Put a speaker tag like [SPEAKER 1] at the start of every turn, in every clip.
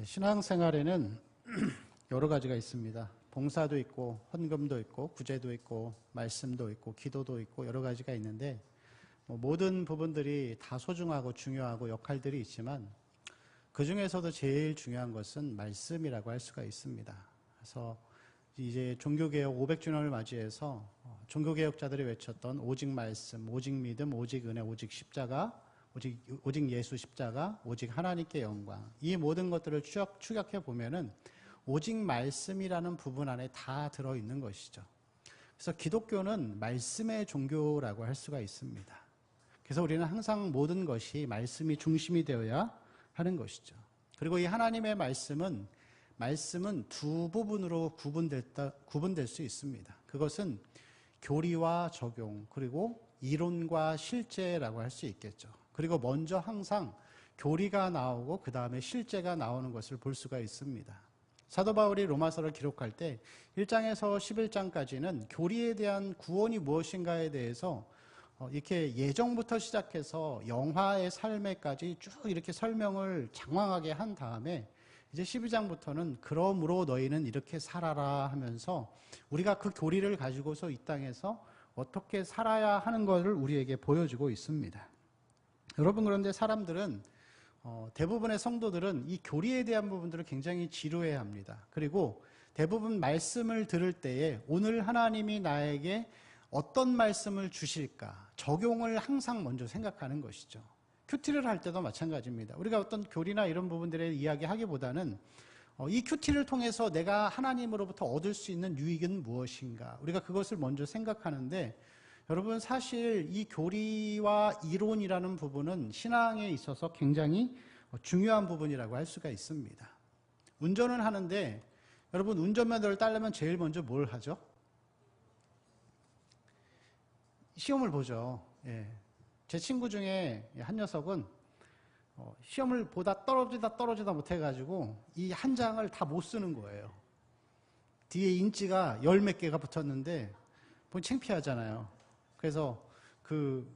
[SPEAKER 1] 신앙생활에는 여러 가지가 있습니다. 봉사도 있고 헌금도 있고 구제도 있고 말씀도 있고 기도도 있고 여러 가지가 있는데 모든 부분들이 다 소중하고 중요하고 역할들이 있지만 그 중에서도 제일 중요한 것은 말씀이라고 할 수가 있습니다. 그래서 이제 종교개혁 500주년을 맞이해서 종교개혁자들이 외쳤던 오직 말씀, 오직 믿음, 오직 은혜, 오직 십자가, 오직 예수 십자가, 오직 하나님께 영광, 이 모든 것들을 추격해 보면은 오직 말씀이라는 부분 안에 다 들어있는 것이죠. 그래서 기독교는 말씀의 종교라고 할 수가 있습니다. 그래서 우리는 항상 모든 것이 말씀이 중심이 되어야 하는 것이죠. 그리고 이 하나님의 말씀은 두 부분으로 구분될 수 있습니다. 그것은 교리와 적용, 그리고 이론과 실제라고 할 수 있겠죠. 그리고 먼저 항상 교리가 나오고 그 다음에 실제가 나오는 것을 볼 수가 있습니다. 사도 바울이 로마서를 기록할 때 1장에서 11장까지는 교리에 대한 구원이 무엇인가에 대해서 이렇게 예정부터 시작해서 영화의 삶에까지 쭉 이렇게 설명을 장황하게 한 다음에 이제 12장부터는 그러므로 너희는 이렇게 살아라 하면서 우리가 그 교리를 가지고서 이 땅에서 어떻게 살아야 하는 것을 우리에게 보여주고 있습니다. 여러분, 그런데 사람들은 대부분의 성도들은 이 교리에 대한 부분들을 굉장히 지루해합니다. 그리고 대부분 말씀을 들을 때에 오늘 하나님이 나에게 어떤 말씀을 주실까 적용을 항상 먼저 생각하는 것이죠. 큐티를 할 때도 마찬가지입니다. 우리가 어떤 교리나 이런 부분들의 이야기하기보다는 이 큐티를 통해서 내가 하나님으로부터 얻을 수 있는 유익은 무엇인가, 우리가 그것을 먼저 생각하는데, 여러분 사실 이 교리와 이론이라는 부분은 신앙에 있어서 굉장히 중요한 부분이라고 할 수가 있습니다. 운전을 하는데 여러분 운전면허를 따려면 제일 먼저 뭘 하죠? 시험을 보죠. 예. 제 친구 중에 한 녀석은 시험을 보다 떨어지다 못해가지고 이 한 장을 다 못 쓰는 거예요. 뒤에 인지가 열 몇 개가 붙었는데 보면 창피하잖아요. 그래서 그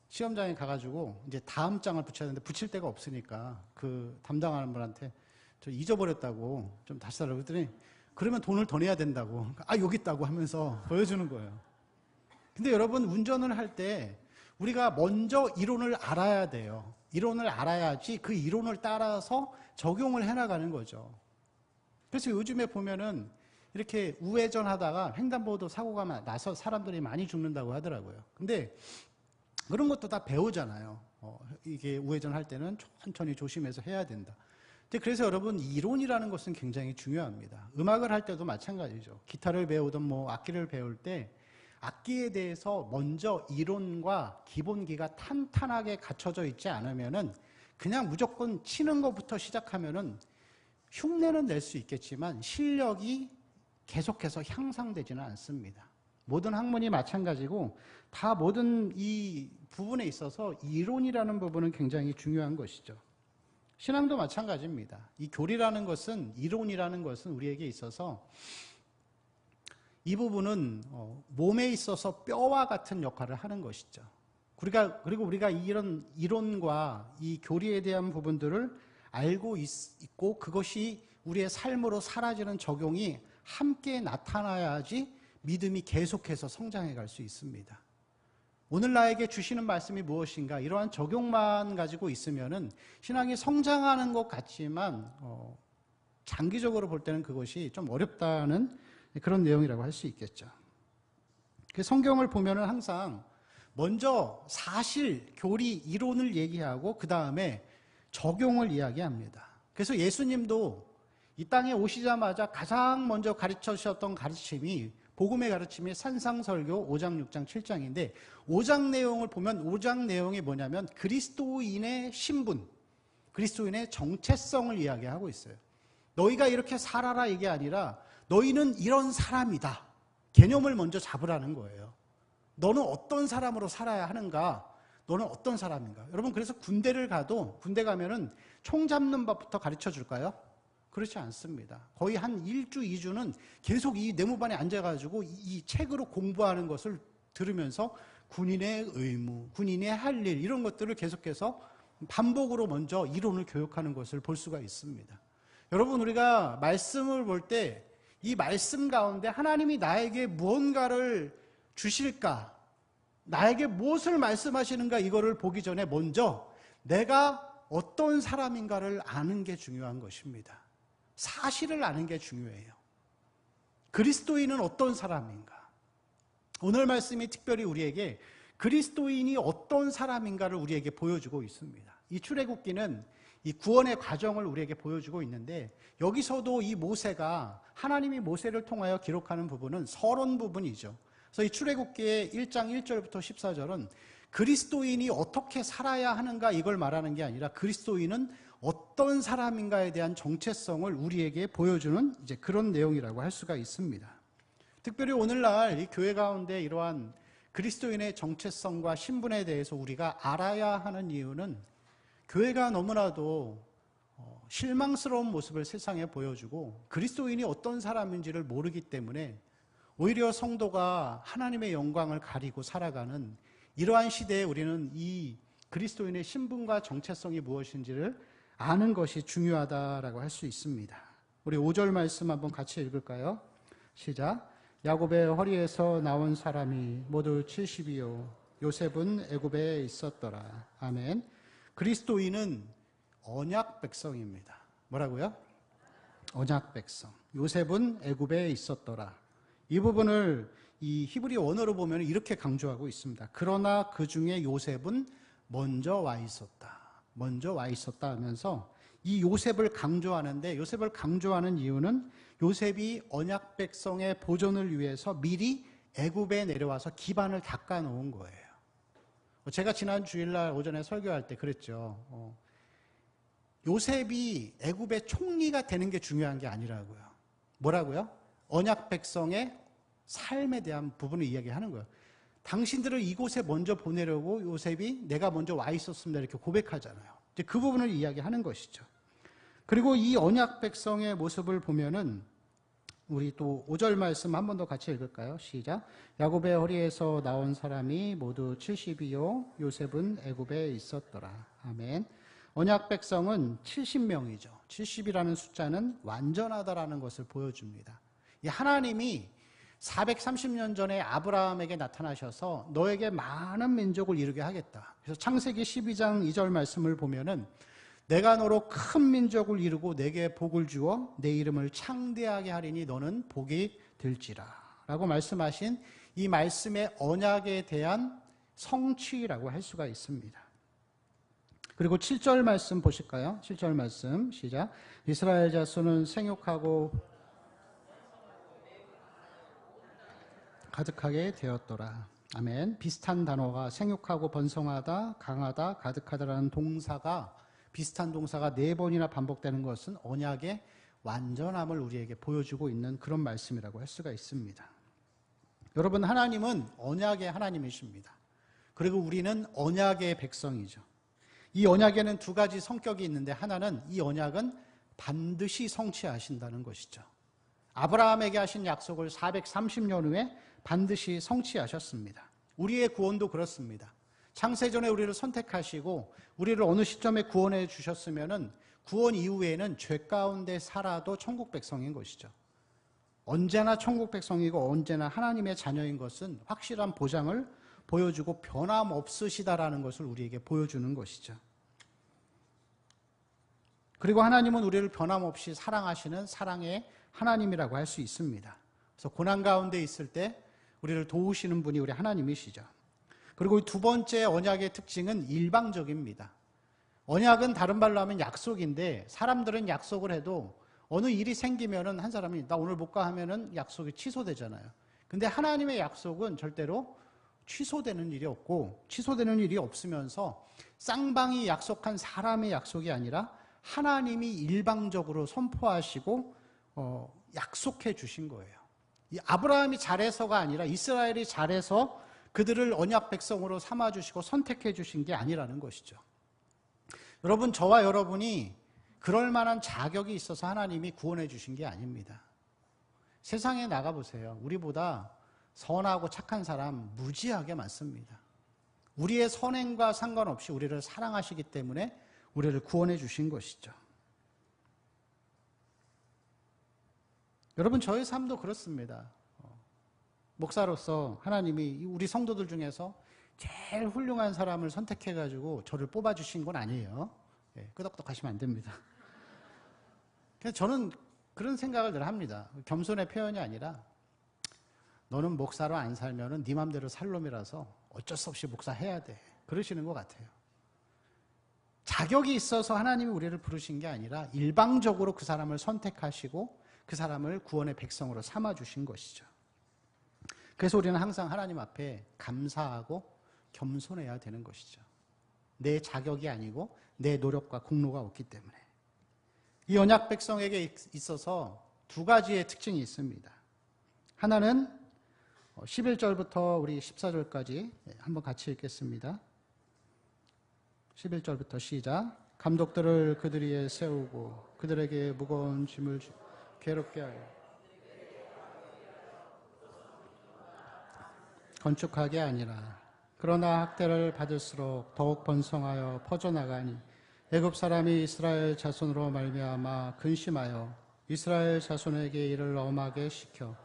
[SPEAKER 1] 시험장에 가가지고 이제 다음 장을 붙여야 되는데 붙일 데가 없으니까 그 담당하는 분한테 저 잊어버렸다고 좀 다시 달라고 했더니 그러면 돈을 더 내야 된다고, 여기 있다고 하면서 보여주는 거예요. 근데 여러분 운전을 할 때 우리가 먼저 이론을 알아야 돼요. 이론을 알아야지 그 이론을 따라서 적용을 해나가는 거죠. 그래서 요즘에 보면은 이렇게 우회전 하다가 횡단보도 사고가 나서 사람들이 많이 죽는다고 하더라고요. 근데 그런 것도 다 배우잖아요. 이게 우회전 할 때는 천천히 조심해서 해야 된다. 근데 그래서 여러분 이론이라는 것은 굉장히 중요합니다. 음악을 할 때도 마찬가지죠. 기타를 배우든 악기를 배울 때 악기에 대해서 먼저 이론과 기본기가 탄탄하게 갖춰져 있지 않으면은 그냥 무조건 치는 것부터 시작하면은 흉내는 낼 수 있겠지만 실력이 계속해서 향상되지는 않습니다. 모든 학문이 마찬가지고 다 모든 이 부분에 있어서 이론이라는 부분은 굉장히 중요한 것이죠. 신앙도 마찬가지입니다. 이 교리라는 것은, 이론이라는 것은 우리에게 있어서 이 부분은 몸에 있어서 뼈와 같은 역할을 하는 것이죠. 그리고 우리가 이런 이론과 이 교리에 대한 부분들을 알고 있고 그것이 우리의 삶으로 사라지는 적용이 함께 나타나야지 믿음이 계속해서 성장해 갈 수 있습니다. 오늘 나에게 주시는 말씀이 무엇인가, 이러한 적용만 가지고 있으면은 신앙이 성장하는 것 같지만 장기적으로 볼 때는 그것이 좀 어렵다는 그런 내용이라고 할 수 있겠죠. 성경을 보면은 항상 먼저 사실, 교리, 이론을 얘기하고 그 다음에 적용을 이야기합니다. 그래서 예수님도 이 땅에 오시자마자 가장 먼저 가르쳐 주셨던 가르침이, 복음의 가르침이 산상설교 5장, 6장, 7장인데 5장 내용을 보면 5장 내용이 뭐냐면 그리스도인의 신분, 그리스도인의 정체성을 이야기하고 있어요. 너희가 이렇게 살아라 이게 아니라 너희는 이런 사람이다. 개념을 먼저 잡으라는 거예요. 너는 어떤 사람으로 살아야 하는가? 너는 어떤 사람인가? 여러분, 그래서 군대를 가도 군대 가면은 총 잡는 법부터 가르쳐 줄까요? 그렇지 않습니다. 거의 한 1주, 2주는 계속 이 내무반에 앉아가지고 이 책으로 공부하는 것을 들으면서 군인의 의무, 군인의 할 일, 이런 것들을 계속해서 반복으로 먼저 이론을 교육하는 것을 볼 수가 있습니다. 여러분, 우리가 말씀을 볼 때 이 말씀 가운데 하나님이 나에게 무언가를 주실까, 나에게 무엇을 말씀하시는가, 이거를 보기 전에 먼저 내가 어떤 사람인가를 아는 게 중요한 것입니다. 사실을 아는 게 중요해요. 그리스도인은 어떤 사람인가? 오늘 말씀이 특별히 우리에게 그리스도인이 어떤 사람인가를 우리에게 보여주고 있습니다. 이 출애굽기는 이 구원의 과정을 우리에게 보여주고 있는데, 여기서도 이 모세가, 하나님이 모세를 통하여 기록하는 부분은 서론 부분이죠. 그래서 이 출애굽기의 1장 1절부터 14절은 그리스도인이 어떻게 살아야 하는가, 이걸 말하는 게 아니라 그리스도인은 어떤 사람인가에 대한 정체성을 우리에게 보여주는 이제 그런 내용이라고 할 수가 있습니다. 특별히 오늘날 이 교회 가운데 이러한 그리스도인의 정체성과 신분에 대해서 우리가 알아야 하는 이유는, 교회가 너무나도 실망스러운 모습을 세상에 보여주고 그리스도인이 어떤 사람인지를 모르기 때문에 오히려 성도가 하나님의 영광을 가리고 살아가는 이러한 시대에 우리는 이 그리스도인의 신분과 정체성이 무엇인지를 아는 것이 중요하다라고 할 수 있습니다. 우리 5절 말씀 한번 같이 읽을까요? 시작. 야곱의 허리에서 나온 사람이 모두 70이요 요셉은 애굽에 있었더라. 아멘. 그리스도인은 언약 백성입니다. 뭐라고요? 언약 백성. 요셉은 애굽에 있었더라. 이 부분을 이 히브리 원어로 보면 이렇게 강조하고 있습니다. 그러나 그 중에 요셉은 먼저 와 있었다. 먼저 와 있었다 하면서 이 요셉을 강조하는데, 요셉을 강조하는 이유는 요셉이 언약 백성의 보존을 위해서 미리 애굽에 내려와서 기반을 닦아 놓은 거예요. 제가 지난 주일날 오전에 설교할 때 그랬죠. 요셉이 애굽의 총리가 되는 게 중요한 게 아니라고요. 뭐라고요? 언약 백성의 삶에 대한 부분을 이야기하는 거예요. 당신들을 이곳에 먼저 보내려고 요셉이 내가 먼저 와 있었습니다, 이렇게 고백하잖아요. 이제 그 부분을 이야기하는 것이죠. 그리고 이 언약 백성의 모습을 보면은 우리 또 5절 말씀 한 번 더 같이 읽을까요? 시작. 야곱의 허리에서 나온 사람이 모두 70이요 요셉은 애굽에 있었더라. 아멘. 언약 백성은 70명이죠. 70이라는 숫자는 완전하다라는 것을 보여줍니다. 이 하나님이 430년 전에 아브라함에게 나타나셔서 너에게 많은 민족을 이루게 하겠다. 그래서 창세기 12장 2절 말씀을 보면은 내가 너로 큰 민족을 이루고 내게 복을 주어 내 이름을 창대하게 하리니 너는 복이 될지라 라고 말씀하신 이 말씀의 언약에 대한 성취라고 할 수가 있습니다. 그리고 7절 말씀 보실까요? 7절 말씀 시작. 이스라엘 자손은 생육하고 가득하게 되었더라. 아멘. 비슷한 단어가 생육하고 번성하다, 강하다, 가득하다라는 동사가, 비슷한 동사가 4번이나 반복되는 것은 언약의 완전함을 우리에게 보여주고 있는 그런 말씀이라고 할 수가 있습니다. 여러분, 하나님은 언약의 하나님이십니다. 그리고 우리는 언약의 백성이죠. 이 언약에는 두 가지 성격이 있는데, 하나는 이 언약은 반드시 성취하신다는 것이죠. 아브라함에게 하신 약속을 430년 후에 반드시 성취하셨습니다. 우리의 구원도 그렇습니다. 창세전에 우리를 선택하시고 우리를 어느 시점에 구원해 주셨으면은 구원 이후에는 죄 가운데 살아도 천국 백성인 것이죠. 언제나 천국 백성이고 언제나 하나님의 자녀인 것은 확실한 보장을 보여주고 변함없으시다라는 것을 우리에게 보여주는 것이죠. 그리고 하나님은 우리를 변함없이 사랑하시는 사랑의 하나님이라고 할 수 있습니다. 그래서 고난 가운데 있을 때 우리를 도우시는 분이 우리 하나님이시죠. 그리고 두 번째 언약의 특징은 일방적입니다. 언약은 다른 말로 하면 약속인데, 사람들은 약속을 해도 어느 일이 생기면은 한 사람이 나 오늘 못 가 하면은 약속이 취소되잖아요. 근데 하나님의 약속은 절대로 취소되는 일이 없고, 취소되는 일이 없으면서 쌍방이 약속한 사람의 약속이 아니라 하나님이 일방적으로 선포하시고 약속해 주신 거예요. 이 아브라함이 잘해서가 아니라 이스라엘이 잘해서 그들을 언약 백성으로 삼아주시고 선택해 주신 게 아니라는 것이죠. 여러분, 저와 여러분이 그럴 만한 자격이 있어서 하나님이 구원해 주신 게 아닙니다. 세상에 나가보세요. 우리보다 선하고 착한 사람 무지하게 많습니다. 우리의 선행과 상관없이 우리를 사랑하시기 때문에 우리를 구원해 주신 것이죠. 여러분, 저의 삶도 그렇습니다. 목사로서 하나님이 우리 성도들 중에서 제일 훌륭한 사람을 선택해가지고 저를 뽑아주신 건 아니에요. 끄덕끄덕 하시면 안 됩니다. 그래서 저는 그런 생각을 늘 합니다. 겸손의 표현이 아니라 너는 목사로 안 살면은 네 맘대로 살 놈이라서 어쩔 수 없이 목사해야 돼. 그러시는 것 같아요. 자격이 있어서 하나님이 우리를 부르신 게 아니라 일방적으로 그 사람을 선택하시고 그 사람을 구원의 백성으로 삼아주신 것이죠. 그래서 우리는 항상 하나님 앞에 감사하고 겸손해야 되는 것이죠. 내 자격이 아니고 내 노력과 공로가 없기 때문에. 이 언약 백성에게 있어서 두 가지의 특징이 있습니다. 하나는 11절부터 우리 14절까지 한번 같이 읽겠습니다. 11절부터 시작. 감독들을 그들 위에 세우고 그들에게 무거운 짐을 괴롭게 하여 건축하게 아니라 그러나 학대를 받을수록 더욱 번성하여 퍼져나가니 애굽 사람이 이스라엘 자손으로 말미암아 근심하여 이스라엘 자손에게 이를 엄하게 시켜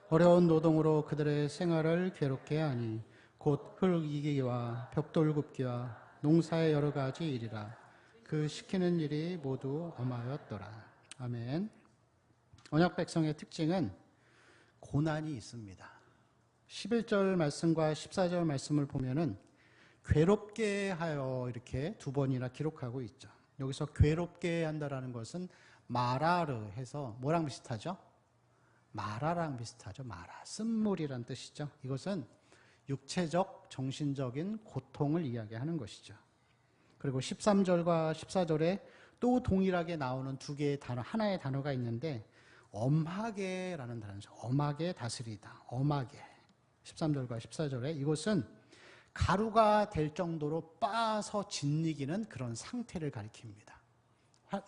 [SPEAKER 1] 어려운 노동으로 그들의 생활을 괴롭게 하니 곧 흙이기와 벽돌 굽기와 농사의 여러 가지 일이라. 그 시키는 일이 모두 엄하였더라. 아멘. 언약 백성의 특징은 고난이 있습니다. 11절 말씀과 14절 말씀을 보면은 괴롭게 하여 이렇게 두 번이나 기록하고 있죠. 여기서 괴롭게 한다라는 것은 마라르 해서 뭐랑 비슷하죠? 마라랑 비슷하죠. 마라, 쓴물이란 뜻이죠. 이것은 육체적, 정신적인 고통을 이야기하는 것이죠. 그리고 13절과 14절에 또 동일하게 나오는 두 개의 단어, 하나의 단어가 있는데 엄하게라는 단어죠. 엄하게 다스리다. 엄하게. 13절과 14절에 이것은 가루가 될 정도로 빻아서 짓이기는 그런 상태를 가리킵니다.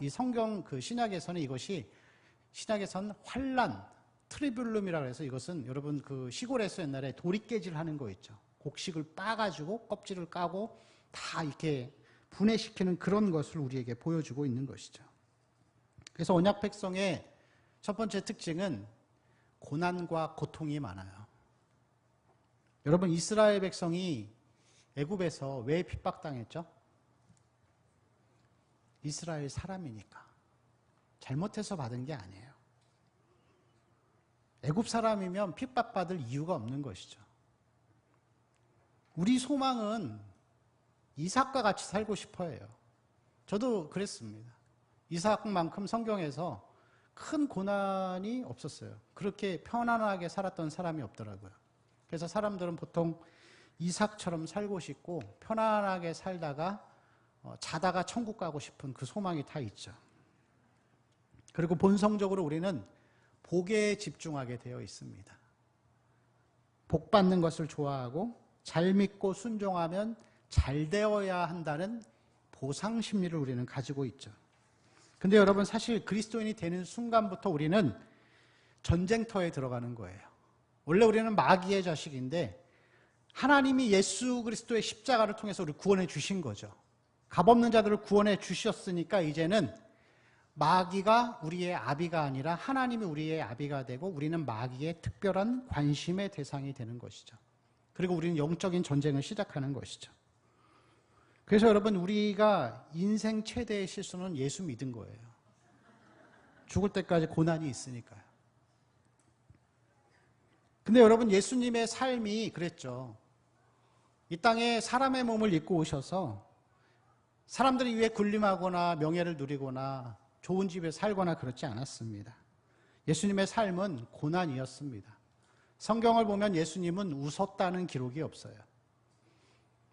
[SPEAKER 1] 이 성경 그 신약에서는 이것이 신약에서는 환란, 트리뷸름이라고 해서 이것은 여러분 그 시골에서 옛날에 도리깨질 하는 거 있죠. 곡식을 빻아가지고 껍질을 까고 다 이렇게 분해시키는 그런 것을 우리에게 보여주고 있는 것이죠. 그래서 언약 백성의 첫 번째 특징은 고난과 고통이 많아요. 여러분, 이스라엘 백성이 애굽에서 왜 핍박당했죠? 이스라엘 사람이니까. 잘못해서 받은 게 아니에요. 애굽 사람이면 핍박받을 이유가 없는 것이죠. 우리 소망은 이삭과 같이 살고 싶어 해요. 저도 그랬습니다. 이삭만큼 성경에서 큰 고난이 없었어요. 그렇게 편안하게 살았던 사람이 없더라고요. 그래서 사람들은 보통 이삭처럼 살고 싶고 편안하게 살다가 자다가 천국 가고 싶은 그 소망이 다 있죠. 그리고 본성적으로 우리는 복에 집중하게 되어 있습니다. 복 받는 것을 좋아하고 잘 믿고 순종하면 잘 되어야 한다는 보상 심리를 우리는 가지고 있죠. 근데 여러분, 사실 그리스도인이 되는 순간부터 우리는 전쟁터에 들어가는 거예요. 원래 우리는 마귀의 자식인데 하나님이 예수 그리스도의 십자가를 통해서 우리를 구원해 주신 거죠. 값없는 자들을 구원해 주셨으니까 이제는 마귀가 우리의 아비가 아니라 하나님이 우리의 아비가 되고 우리는 마귀의 특별한 관심의 대상이 되는 것이죠. 그리고 우리는 영적인 전쟁을 시작하는 것이죠. 그래서 여러분, 우리가 인생 최대의 실수는 예수 믿은 거예요. 죽을 때까지 고난이 있으니까요. 근데 여러분, 예수님의 삶이 그랬죠. 이 땅에 사람의 몸을 입고 오셔서 사람들이 위해 군림하거나 명예를 누리거나 좋은 집에 살거나 그렇지 않았습니다. 예수님의 삶은 고난이었습니다. 성경을 보면 예수님은 웃었다는 기록이 없어요.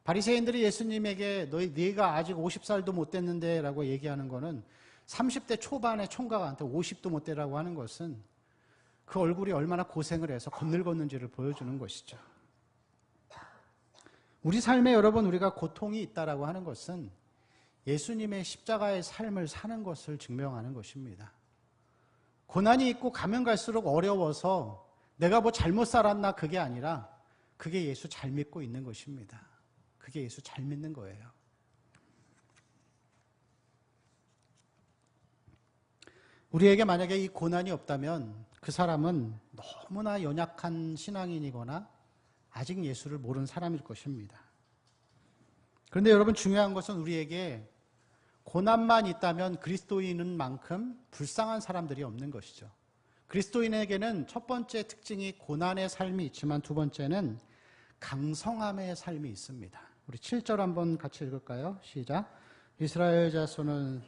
[SPEAKER 1] 바리새인들이 예수님에게 네가 아직 50살도 못 됐는데 라고 얘기하는 거는 30대 초반의 총각한테 50도 못 되라고 하는 것은 그 얼굴이 얼마나 고생을 해서 건늙었는지를 보여주는 것이죠. 우리 삶에 여러분, 우리가 고통이 있다라고 하는 것은 예수님의 십자가의 삶을 사는 것을 증명하는 것입니다. 고난이 있고 가면 갈수록 어려워서 내가 뭐 잘못 살았나 그게 아니라 그게 예수 잘 믿고 있는 것입니다. 그게 예수 잘 믿는 거예요. 우리에게 만약에 이 고난이 없다면 그 사람은 너무나 연약한 신앙인이거나 아직 예수를 모르는 사람일 것입니다. 그런데 여러분, 중요한 것은 우리에게 고난만 있다면 그리스도인은 만큼 불쌍한 사람들이 없는 것이죠. 그리스도인에게는 첫 번째 특징이 고난의 삶이 있지만 두 번째는 강성함의 삶이 있습니다. 우리 7절 한번 같이 읽을까요? 시작. 이스라엘 자손은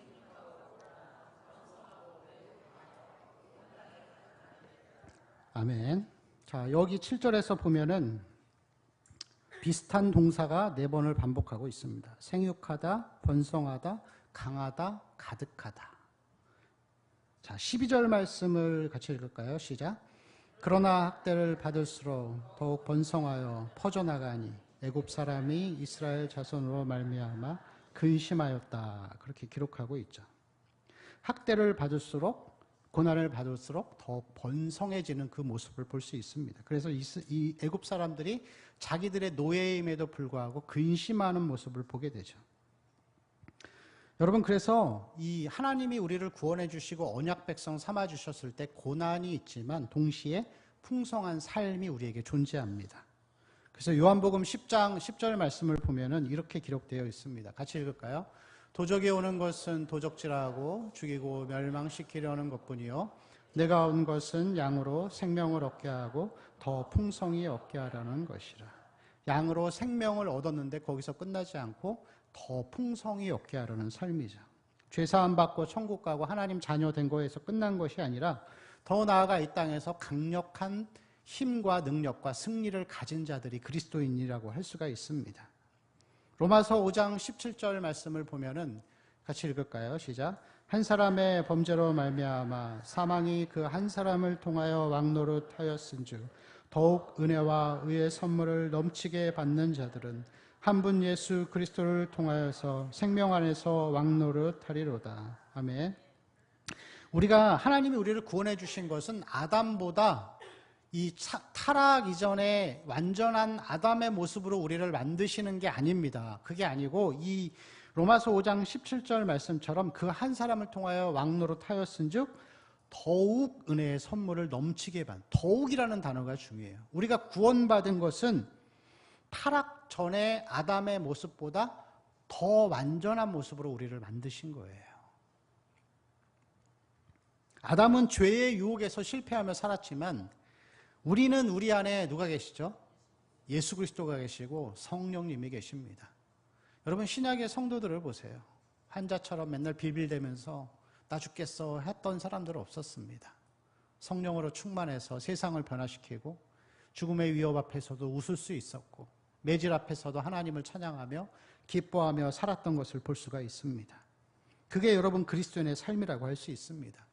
[SPEAKER 1] 아멘. 자, 여기 7절에서 보면은 비슷한 동사가 4번을 반복하고 있습니다. 생육하다, 번성하다, 강하다, 가득하다. 자, 12절 말씀을 같이 읽을까요? 시작. 그러나 학대를 받을수록 더욱 번성하여 퍼져나가니 애굽 사람이 이스라엘 자손으로 말미암아 근심하였다. 그렇게 기록하고 있죠. 학대를 받을수록, 고난을 받을수록 더 번성해지는 그 모습을 볼 수 있습니다. 그래서 이 애굽 사람들이 자기들의 노예임에도 불구하고 근심하는 모습을 보게 되죠. 여러분, 그래서 이 하나님이 우리를 구원해 주시고 언약 백성 삼아 주셨을 때 고난이 있지만 동시에 풍성한 삶이 우리에게 존재합니다. 그래서 요한복음 10장 10절 말씀을 보면은 이렇게 기록되어 있습니다. 같이 읽을까요? 도적이 오는 것은 도적질하고 죽이고 멸망시키려는 것뿐이요 내가 온 것은 양으로 생명을 얻게 하고 더 풍성히 얻게 하려는 것이라. 양으로 생명을 얻었는데 거기서 끝나지 않고 더 풍성히 얻게 하려는 삶이죠. 죄사함 받고 천국 가고 하나님 자녀 된 거에서 끝난 것이 아니라 더 나아가 이 땅에서 강력한 힘과 능력과 승리를 가진 자들이 그리스도인이라고 할 수가 있습니다. 로마서 5장 17절 말씀을 보면은 같이 읽을까요? 시작. 한 사람의 범죄로 말미암아 사망이 그 한 사람을 통하여 왕노릇하였은즉 더욱 은혜와 의의 선물을 넘치게 받는 자들은 한 분 예수 그리스도를 통하여서 생명 안에서 왕노릇하리로다. 아멘. 우리가 하나님이 우리를 구원해 주신 것은 아담보다 이 타락 이전에 완전한 아담의 모습으로 우리를 만드시는 게 아닙니다. 그게 아니고 이 로마서 5장 17절 말씀처럼 그 한 사람을 통하여 왕노릇하였은즉 더욱 은혜의 선물을 넘치게 받는, 더욱이라는 단어가 중요해요. 우리가 구원받은 것은 타락 전에 아담의 모습보다 더 완전한 모습으로 우리를 만드신 거예요. 아담은 죄의 유혹에서 실패하며 살았지만 우리는 우리 안에 누가 계시죠? 예수 그리스도가 계시고 성령님이 계십니다. 여러분, 신약의 성도들을 보세요. 환자처럼 맨날 빌빌대면서 나 죽겠어 했던 사람들은 없었습니다. 성령으로 충만해서 세상을 변화시키고 죽음의 위협 앞에서도 웃을 수 있었고 매질 앞에서도 하나님을 찬양하며 기뻐하며 살았던 것을 볼 수가 있습니다. 그게 여러분 그리스도인의 삶이라고 할 수 있습니다.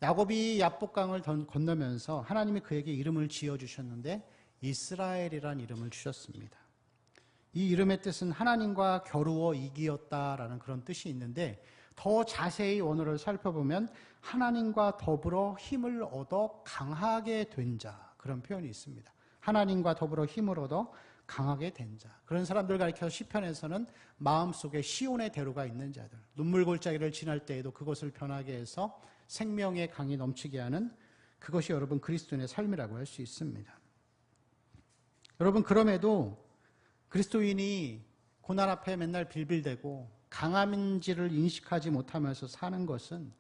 [SPEAKER 1] 야곱이 야복강을 건너면서 하나님이 그에게 이름을 지어주셨는데 이스라엘이라는 이름을 주셨습니다. 이 이름의 뜻은 하나님과 겨루어 이기었다라는 그런 뜻이 있는데 더 자세히 원어를 살펴보면 하나님과 더불어 힘을 얻어 강하게 된 자, 그런 표현이 있습니다. 하나님과 더불어 힘을 얻어 강하게 된 자. 그런 사람들 가리켜서 시편에서는 마음속에 시온의 대로가 있는 자들, 눈물 골짜기를 지날 때에도 그것을 변하게 해서 생명의 강이 넘치게 하는 그것이 여러분 그리스도인의 삶이라고 할 수 있습니다. 여러분, 그럼에도 그리스도인이 고난 앞에 맨날 빌빌대고 강함인지를 인식하지 못하면서 사는 것은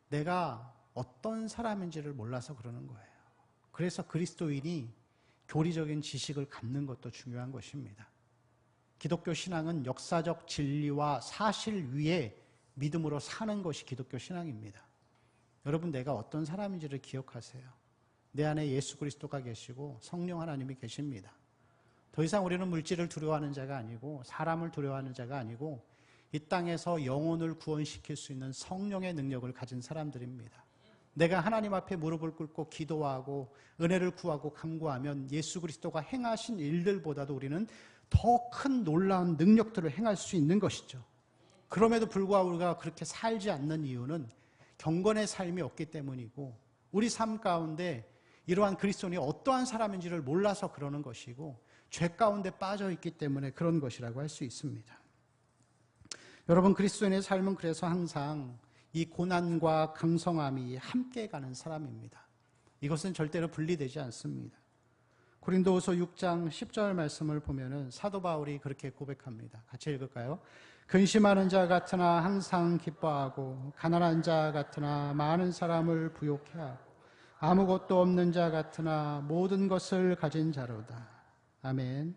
[SPEAKER 1] 내가 어떤 사람인지를 몰라서 그러는 거예요. 그래서 그리스도인이 교리적인 지식을 갖는 것도 중요한 것입니다. 기독교 신앙은 역사적 진리와 사실 위에 믿음으로 사는 것이 기독교 신앙입니다. 여러분, 내가 어떤 사람인지를 기억하세요. 내 안에 예수 그리스도가 계시고 성령 하나님이 계십니다. 더 이상 우리는 물질을 두려워하는 자가 아니고 사람을 두려워하는 자가 아니고 이 땅에서 영혼을 구원시킬 수 있는 성령의 능력을 가진 사람들입니다. 내가 하나님 앞에 무릎을 꿇고 기도하고 은혜를 구하고 간구하면 예수 그리스도가 행하신 일들보다도 우리는 더 큰 놀라운 능력들을 행할 수 있는 것이죠. 그럼에도 불구하고 우리가 그렇게 살지 않는 이유는 경건의 삶이 없기 때문이고 우리 삶 가운데 이러한 그리스도인이 어떠한 사람인지를 몰라서 그러는 것이고 죄 가운데 빠져 있기 때문에 그런 것이라고 할 수 있습니다. 여러분, 그리스도인의 삶은 그래서 항상 이 고난과 강성함이 함께 가는 사람입니다. 이것은 절대로 분리되지 않습니다. 고린도후서 6장 10절 말씀을 보면은 사도 바울이 그렇게 고백합니다. 같이 읽을까요? 근심하는 자 같으나 항상 기뻐하고 가난한 자 같으나 많은 사람을 부욕해 하고 아무것도 없는 자 같으나 모든 것을 가진 자로다. 아멘.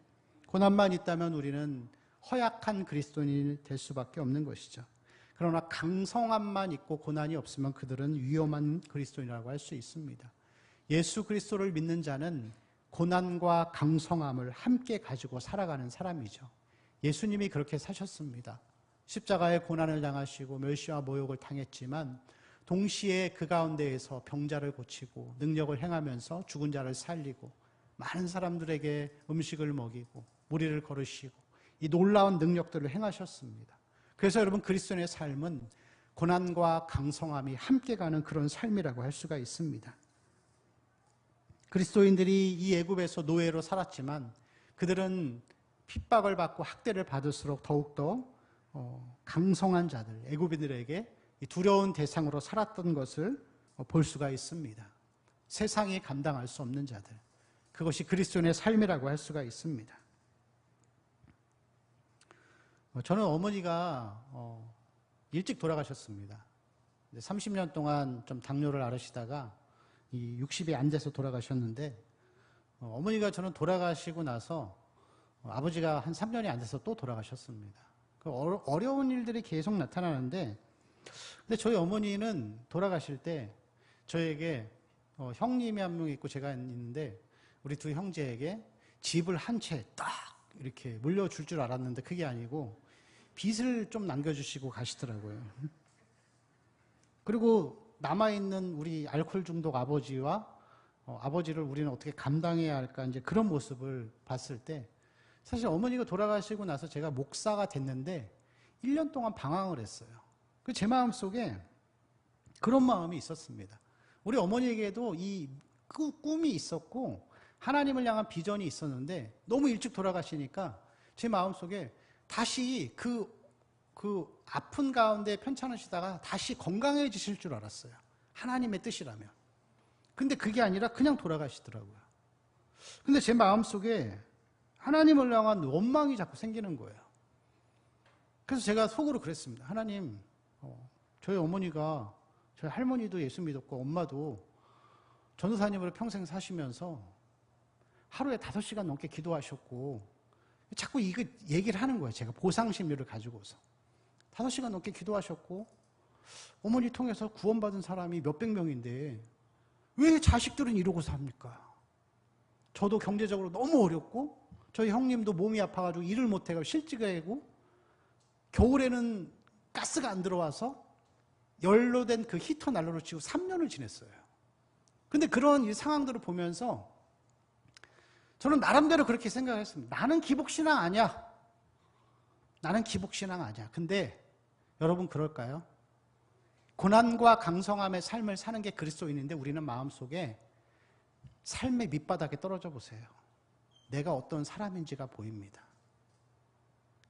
[SPEAKER 1] 고난만 있다면 우리는 허약한 그리스도인이 될 수밖에 없는 것이죠. 그러나 강성함만 있고 고난이 없으면 그들은 위험한 그리스도인이라고 할 수 있습니다. 예수 그리스도를 믿는 자는 고난과 강성함을 함께 가지고 살아가는 사람이죠. 예수님이 그렇게 사셨습니다. 십자가의 고난을 당하시고 멸시와 모욕을 당했지만 동시에 그 가운데에서 병자를 고치고 능력을 행하면서 죽은 자를 살리고 많은 사람들에게 음식을 먹이고 무리를 걸으시고 이 놀라운 능력들을 행하셨습니다. 그래서 여러분 그리스도인의 삶은 고난과 강성함이 함께 가는 그런 삶이라고 할 수가 있습니다. 그리스도인들이 이 애굽에서 노예로 살았지만 그들은 핍박을 받고 학대를 받을수록 더욱더 강성한 자들, 애굽인들에게 두려운 대상으로 살았던 것을 볼 수가 있습니다. 세상이 감당할 수 없는 자들, 그것이 그리스도인의 삶이라고 할 수가 있습니다. 저는 어머니가 일찍 돌아가셨습니다. 30년 동안 좀 당뇨를 앓으시다가 60이 안 돼서 돌아가셨는데 어머니가 저는 돌아가시고 나서 아버지가 한 3년이 안 돼서 또 돌아가셨습니다. 어려운 일들이 계속 나타나는데 근데 저희 어머니는 돌아가실 때 저에게 형님이 한 명 있고 제가 있는데 우리 두 형제에게 집을 한 채 딱 이렇게 물려줄 줄 알았는데 그게 아니고 빚을 좀 남겨주시고 가시더라고요. 그리고 남아있는 우리 알코올 중독 아버지와 아버지를 우리는 어떻게 감당해야 할까 이제 그런 모습을 봤을 때 사실 어머니가 돌아가시고 나서 제가 목사가 됐는데 1년 동안 방황을 했어요. 제 마음속에 그런 마음이 있었습니다. 우리 어머니에게도 이 꿈이 있었고 하나님을 향한 비전이 있었는데 너무 일찍 돌아가시니까 제 마음속에 다시 그 아픈 가운데 편찮으시다가 다시 건강해지실 줄 알았어요. 하나님의 뜻이라면. 근데 그게 아니라 그냥 돌아가시더라고요. 근데 제 마음속에 하나님을 향한 원망이 자꾸 생기는 거예요. 그래서 제가 속으로 그랬습니다. 하나님, 저희 어머니가 저희 할머니도 예수 믿었고 엄마도 전도사님으로 평생 사시면서 하루에 5시간 넘게 기도하셨고 자꾸 이거 얘기를 하는 거예요. 제가 보상심리를 가지고서 5시간 넘게 기도하셨고 어머니 통해서 구원받은 사람이 몇백 명인데 왜 자식들은 이러고 삽니까? 저도 경제적으로 너무 어렵고 저희 형님도 몸이 아파가지고 일을 못해가지고 실직하고 겨울에는 가스가 안 들어와서 열로 된 그 히터 난로를 치고 3년을 지냈어요. 근데 그런 이 상황들을 보면서 저는 나름대로 그렇게 생각했습니다. 나는 기복신앙 아니야. 나는 기복신앙 아니야. 근데 여러분 그럴까요? 고난과 강성함의 삶을 사는 게 그리스도인인데 우리는 마음속에 삶의 밑바닥에 떨어져 보세요. 내가 어떤 사람인지가 보입니다.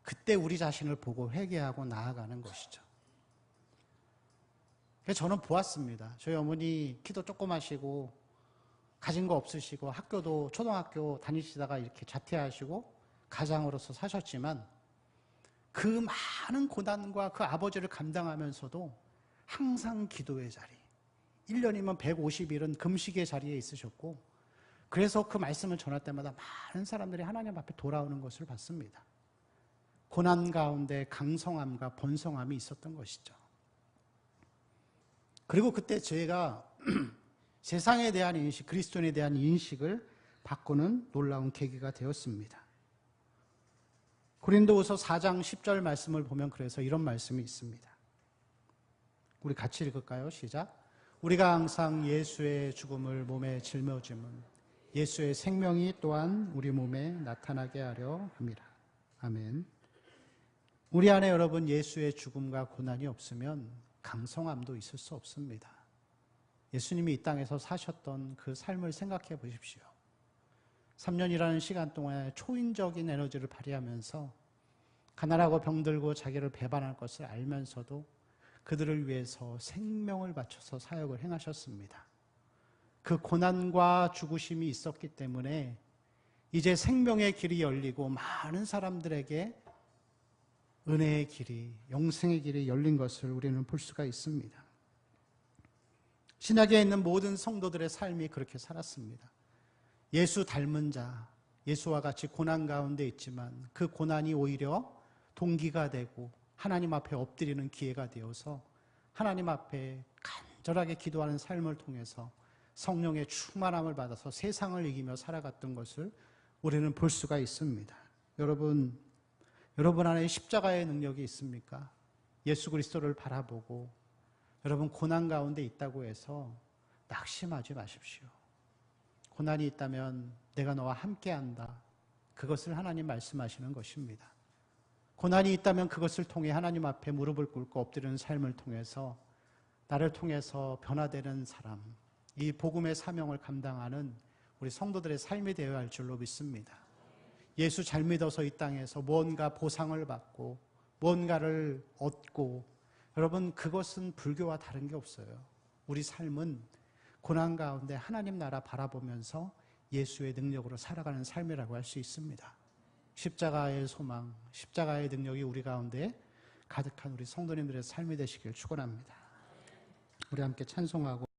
[SPEAKER 1] 그때 우리 자신을 보고 회개하고 나아가는 것이죠. 그래서 저는 보았습니다. 저희 어머니 키도 조그마시고 가진 거 없으시고 학교도 초등학교 다니시다가 이렇게 자퇴하시고 가장으로서 사셨지만 그 많은 고난과 그 아버지를 감당하면서도 항상 기도의 자리, 1년이면 150일은 금식의 자리에 있으셨고 그래서 그 말씀을 전할 때마다 많은 사람들이 하나님 앞에 돌아오는 것을 봤습니다. 고난 가운데 강성함과 번성함이 있었던 것이죠. 그리고 그때 제가 세상에 대한 인식, 그리스도인에 대한 인식을 바꾸는 놀라운 계기가 되었습니다. 고린도후서 4장 10절 말씀을 보면 그래서 이런 말씀이 있습니다. 우리 같이 읽을까요? 시작. 우리가 항상 예수의 죽음을 몸에 짊어짐은 예수의 생명이 또한 우리 몸에 나타나게 하려 함이라. 아멘. 우리 안에 여러분 예수의 죽음과 고난이 없으면 강성함도 있을 수 없습니다. 예수님이 이 땅에서 사셨던 그 삶을 생각해 보십시오. 3년이라는 시간 동안에 초인적인 에너지를 발휘하면서 가난하고 병들고 자기를 배반할 것을 알면서도 그들을 위해서 생명을 바쳐서 사역을 행하셨습니다. 그 고난과 죽으심이 있었기 때문에 이제 생명의 길이 열리고 많은 사람들에게 은혜의 길이, 영생의 길이 열린 것을 우리는 볼 수가 있습니다. 신약에 있는 모든 성도들의 삶이 그렇게 살았습니다. 예수 닮은 자, 예수와 같이 고난 가운데 있지만 그 고난이 오히려 동기가 되고 하나님 앞에 엎드리는 기회가 되어서 하나님 앞에 간절하게 기도하는 삶을 통해서 성령의 충만함을 받아서 세상을 이기며 살아갔던 것을 우리는 볼 수가 있습니다. 여러분 안에 십자가의 능력이 있습니까? 예수 그리스도를 바라보고 여러분 고난 가운데 있다고 해서 낙심하지 마십시오. 고난이 있다면 내가 너와 함께한다. 그것을 하나님 말씀하시는 것입니다. 고난이 있다면 그것을 통해 하나님 앞에 무릎을 꿇고 엎드리는 삶을 통해서 나를 통해서 변화되는 사람, 이 복음의 사명을 감당하는 우리 성도들의 삶이 되어야 할 줄로 믿습니다. 예수 잘 믿어서 이 땅에서 무언가 보상을 받고 무언가를 얻고 여러분 그것은 불교와 다른 게 없어요. 우리 삶은 고난 가운데 하나님 나라 바라보면서 예수의 능력으로 살아가는 삶이라고 할 수 있습니다. 십자가의 소망, 십자가의 능력이 우리 가운데 가득한 우리 성도님들의 삶이 되시길 축원합니다. 우리 함께 찬송하고